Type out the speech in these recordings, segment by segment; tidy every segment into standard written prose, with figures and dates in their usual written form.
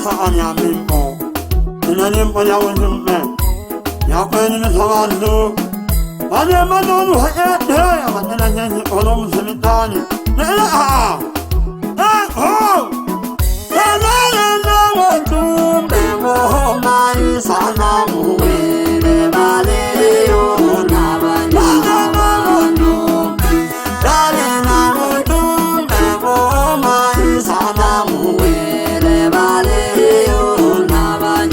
사안이 안 믿고 하나님 뭐냐고 좀 야구에는 사안도 마지막만 너무 해야 만나는 어놈 재밌다니 내가 나는 너무 좀 배고 많이 사나무 내 말이요 나만 나는 나는 좀 배고 많이 사나무 내 말이요 나만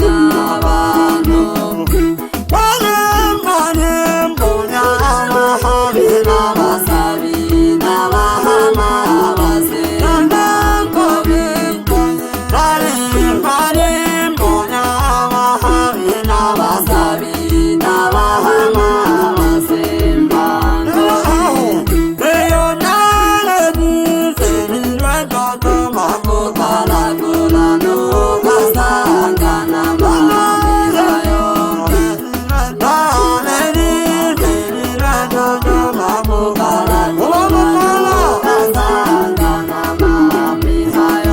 나는 뭐냐 하비나 마사비나 마하마 마세 나는 거기 나는 뭐냐 하비나 마사비나 마하마 마세 마노 내요 나는 세리라 너도 마고 달라고라 누가 상가나 마미가요 나는 세리라 너도 마고 달라고라 누가 상가나 마미가요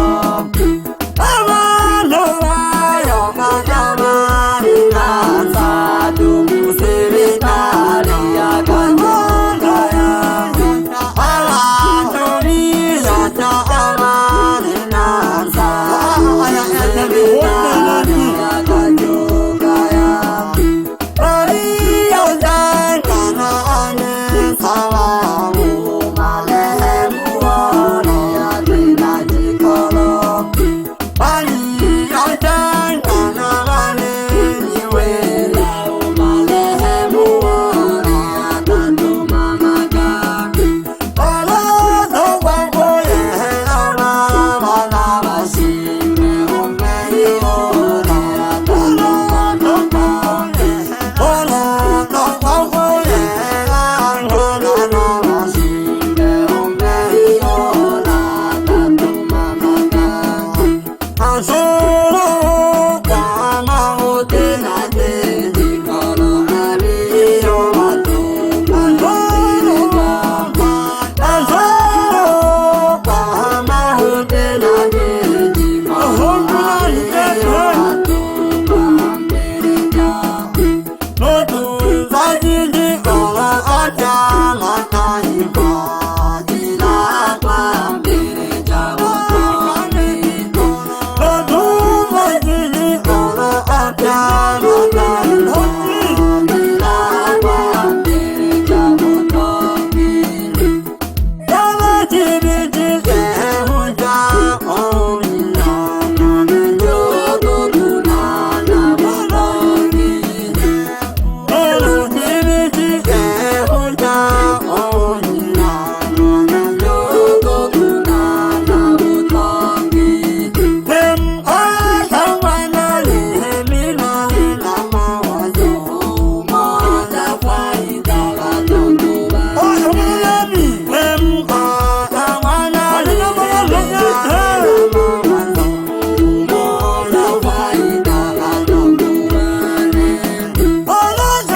아마 너와요 가자마리 나사두 무스리 다리야 간다야 알아 저리 여자 아마리 나사 아야야야리 다리야 간다야 머리 여자 가나는 사와무 말해 무어내야 되나지 걸어 아니 여자 가나는 이외 나오 말해 무어내야 단도 마마가 얼어서 광고에 나와 만나마시네 오메이오라 단도 광고에 얼어서 광고에 나와마시네 오메이오라 단도 마마가 아소로 까마오테나 데지 걸어 아미요 마토 아소로 까마오테나 데지 걸어 아미요 마토 너도 사지지 걸어 아자마 타이바 지나과 비자고 너도 사지지 걸어 아자마 타이바 지나과 비자고 나와 지비지게 혼자 오미나 나는 요도구나 나보더니 너는 지비지게 혼자 오미나 나는 요도구나 나보더니 뱀아상관하니 해미나니 남아와서 먼저 파이다가 정도가 뱀아상관하니 남아와서 파이다가 정도가네 어느새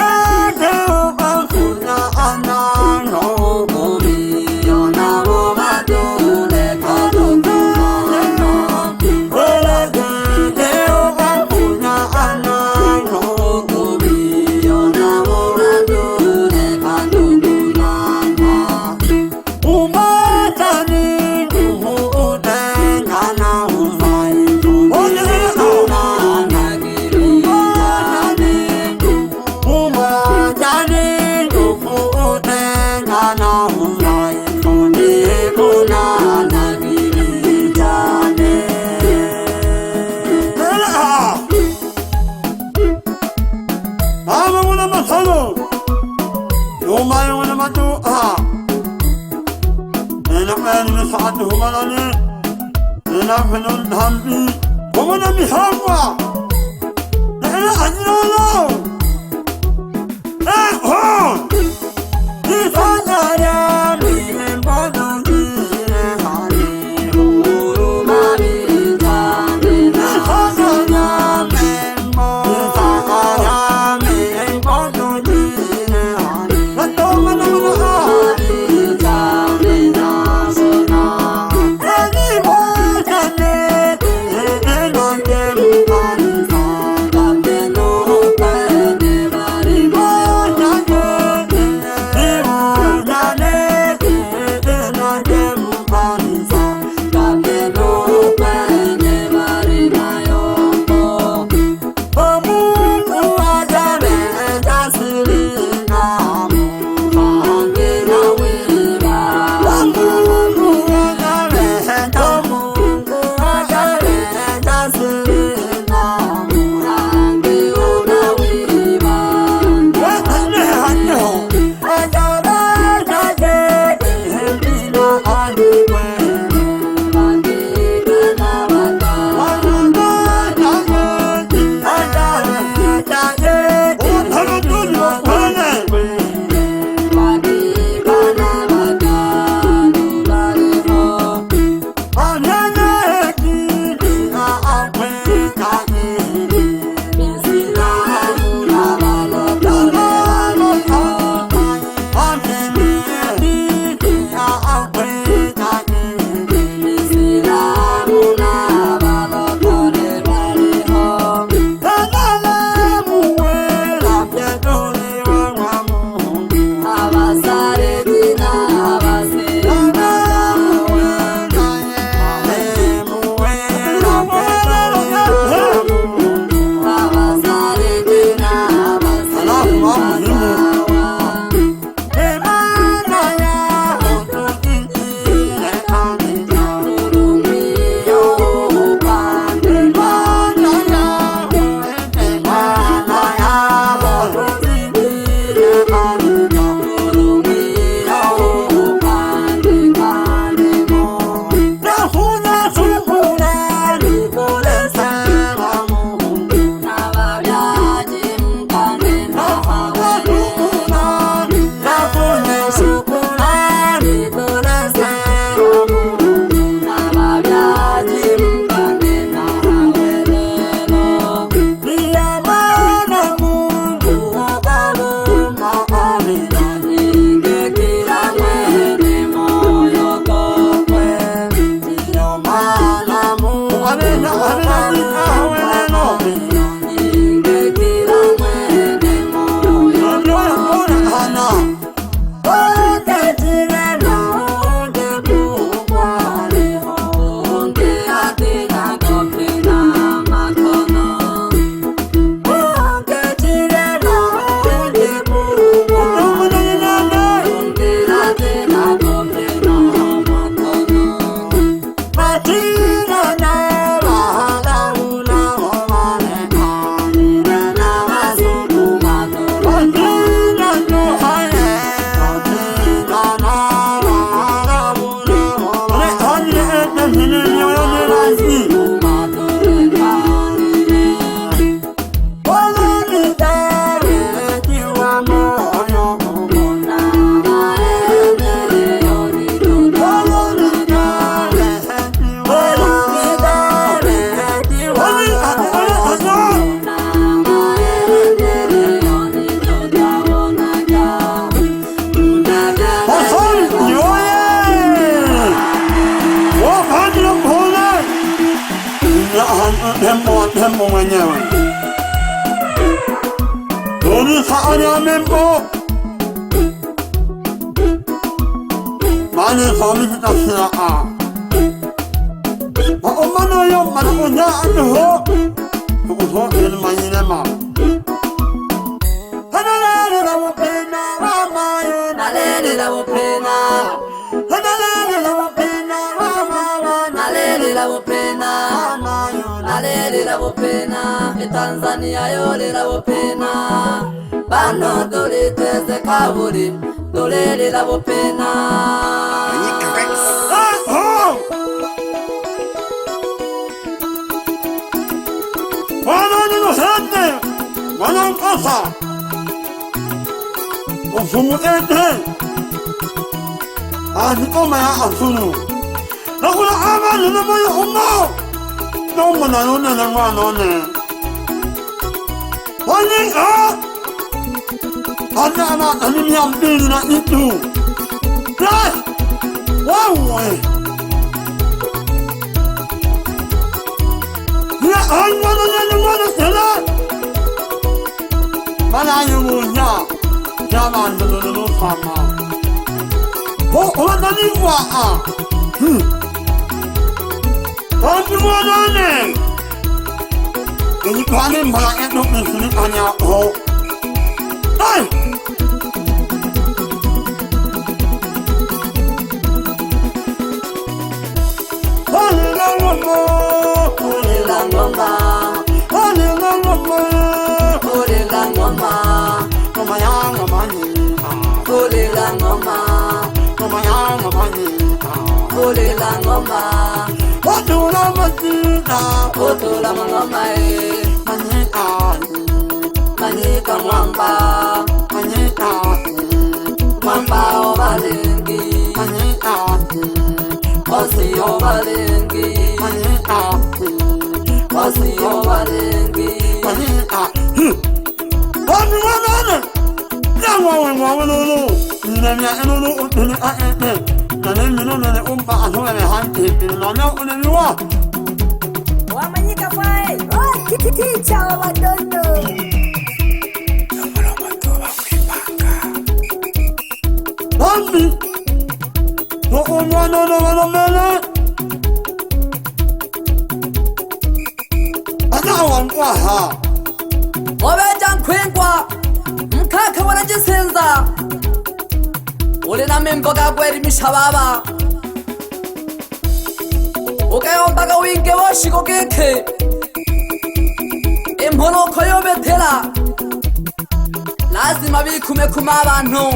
배우가 그냥 안나 노고미여 나무마도 내 가족구나 어느새 배우가 그냥 안나 노고미여 나무마도 내 가족구나 우마자니 누구대 가나운 사이 오늘구나 나기를 자네 우마자니 누구대 가나운 사이 손이구나 나기를 자네 아무거나 마사노 요마요나 마도 내 남편은 사도 후만하니 내 남편은 담비 고모남이 사랑과 내가 안 일어나 이 사자랴 미는 버둥이네 하니 우루마리 자네 이 사자랴 멤버 이 사자랴 미는 버둥이네 하니 나 또만 하니 자네 나서나 애니 보자네 wa tembo mwenyewe. Doni saani ya membo mani sami kitasira a Maumano yo manunya anho Uho ilmayine ma Hanalele la wopena Ramayo Nalele la wopena Hanalele la wopena Ramayo Nalele la wopena Ramayo Nalele la wopena Tanzania yole la wopena Bano dole teze kaburi Dole la wopena Sante, walang kasa. Kung sumuete, hindi ko maya asuno. Nakula aman, yun naman yung umaw. Noong manano na ng ano na. Wali ka! Handa na, kanimiyang pili na ito. Yes! Wow! Ay, wala na naman sila! Malayo mo niya, siya man nalulunod sama. Wala na niwa ah! Hindi mo na eh! Hindi ko anin malakit nung nasunita niya ako. Ay! Halilang mo! Halilang ngoma, halilang ngoma, halilang ngoma, kumayang ngomani, halilang ngoma, kumayang ngomani, halilang ngoma, otula masita, otula ngoma manika mwamba, mwamba obalengi, osi obalengi. Wasi obalengi Wani wanane Yangwa wengwa wanolo Nanya enolo utuli aete Nane mino nane umpa asuwe mehanti Nanya unemiwa Wamanyika fae Ticha wa wadondo Namara matoa kuipanga Wambi Wanolo wanomele Waha Obeja nkwengwa Mkaka wanajisenza Ule na memboga kweri mishababa Ukayombaga winge woshiko keke Impono koyo betela Lazima bikume kuma abantu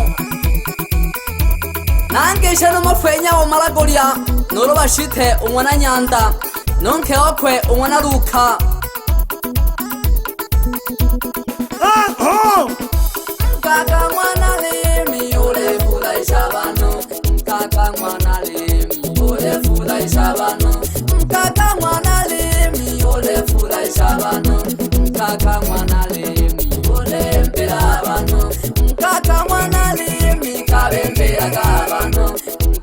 Nangesha n'umufenya wo maragoria Noro bashite umwana nyanda Nonke okwe umwana ruka Kaka mwana lemi ole fula ishabano Kaka mwana lemi ole fula ishabano Kaka mwana lemi ole fula ishabano Kaka mwana lemi ole mpera bano Kaka mwana lemi kabembera gabano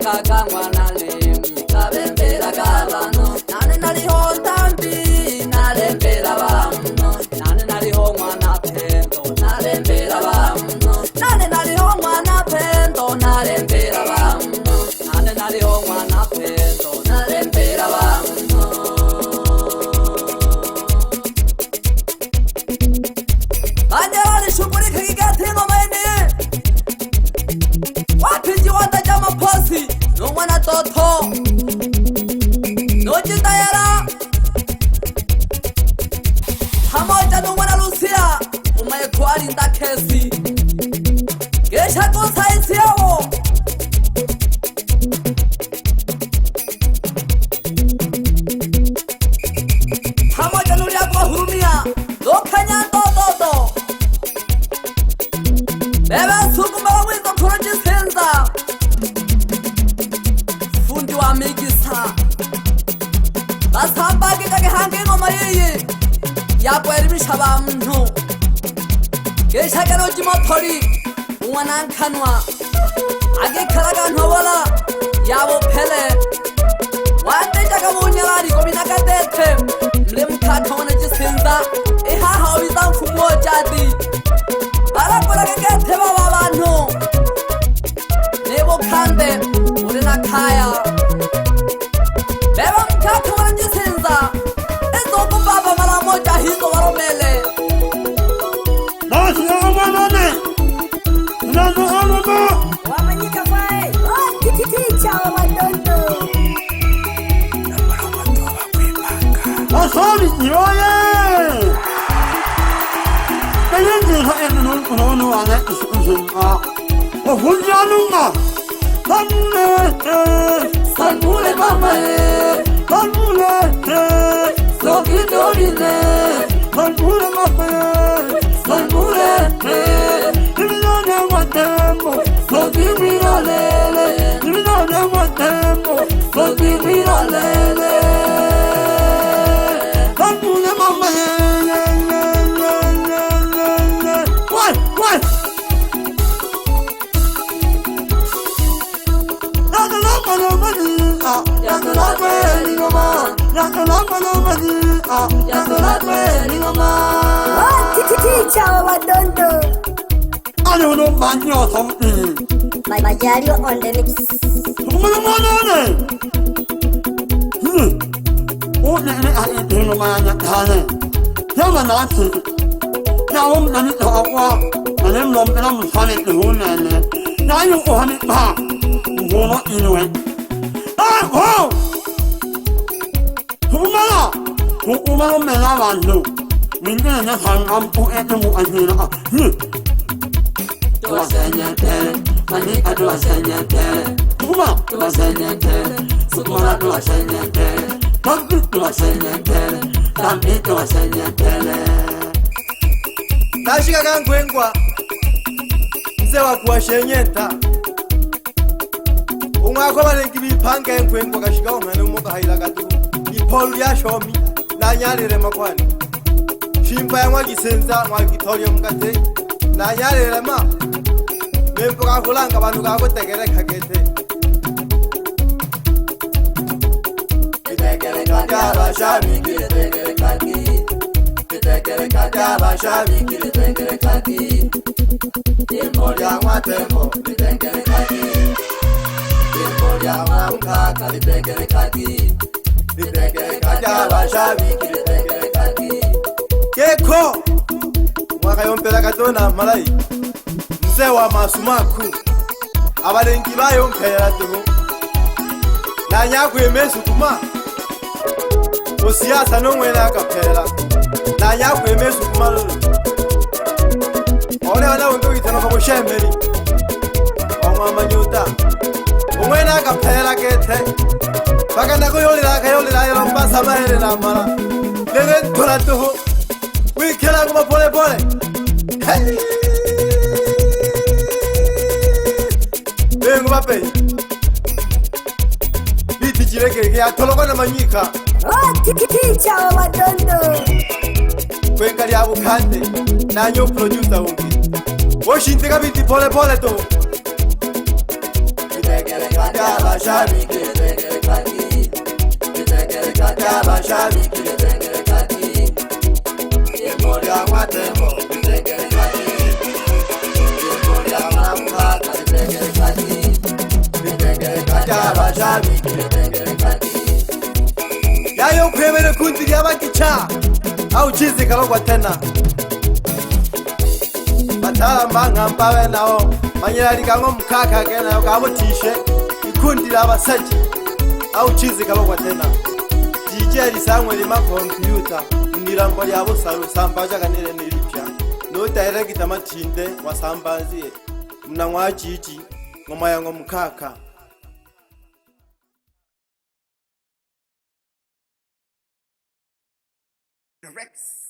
Kaka mwana lemi kabembera gabano Nane naliho tambi nale mpera bano Nane naliho mwana pendo nale mpera bano Nane naliho mwana pendo nale mpera bano Nane naliho mwana pendo nale mpera bano Anje wali shukuri kigati ngoma ene Wapinji wanda jama posi No mwana toto No jitayara Hamoja no mwana Lucia Umaye kwari nda kesi Gesha kosa isi yawo Hamoja nulia kwa hurumia Lokanya dododo Bebe suku mbawa wizo kuroji senza Fundi wa migisa Basamba kikake hangi ngoma yeye Yako erimisha ba mnu Gesha kero jimotori Umwana nkanwa Age karaga ntobola Yabo pele Wande jaga munyalari Komina kadete Mle mkaka wana jise wane isunga ofunyanunga Sanmule mama Sokidorine Sanmule mama Sanmule Ilone watembo Sokimiralele Ilone watembo Sokimiralele Sanmule mama What? Teacher wa Wadondo. Ano banyo something. Majario on the mix. Oh, ne ai dino manya tane. Yama nati. Na nani tawa. Anem lom kana musane tuhune ne. Na yu ko hani ba. Ngono inwe. Oh! Kumala. Kumala mela bandu. Minga na hangam pu etemu ajina. Tuwasenyeke Mani aduwasenyeke Kuma. Tuwasenyeke Sukumala tuwasenyeke Tuwasenyeke Tambi tuwasenyekele Nashika kangwengwa Mze wa kuwashenyenta Umwako balengi bipange ngwengwa kashika umhane umuka haila katu Ipolu ya shomi Na nyarire makwani Shimpa ya mwagisenza mwagitorio mkate Na nyarire ma Mempo kakulanga bantu kakutegere kakete Kitekele kata bashabi kitekele kaki Kitekele kata bashabi kitekele kaki Imoli ya mwatembo kitekele kaki Imoli ya mwamkaka kitekele kaki Kitekele kata bashabi kitekele kaki Keko Mwaka yompela katona malai Mze wa masumaku Abalengi bayompela tuhu Na nyakwe mesu kuma Osiyasa nongwela kapela Na nyakwe mesu kuma lulu Ole wana undu itano kamo shembeli Omwa manyuta Umwena kapela kete Baka nako yolira yolomba samahere na mara Lele tola tuhu Wikela kuma pole pole Hey Vengo pape Biti jireke ya toloko na manyika Teacher wa Wadondo. Kwenga lya bukande na nyo producer ungi Woshinteka biti pole pole to Kitekele kata bashabi kitekele kaki Kitekele kata bashabi kitekele kaki Imoli ya mwatembo kitekele kaki Imoli ya mwamkaka kitekele kaki Kitekele kata bashabi kitekele kaki Yayo kwemere kundi lya bakicha Au chizi kalogwa tena Batala mbanga mpawe nao Manyerari kango mkaka kena yo kamutishe Ikundi lya basaji Au chizi kalogwa tena DJ alisangwe lima kompyuta Nirambo lya busalu sambaja kanile nilipya No director matinde wasambazie Mnangwa jiji ngoma yango mkaka Rex.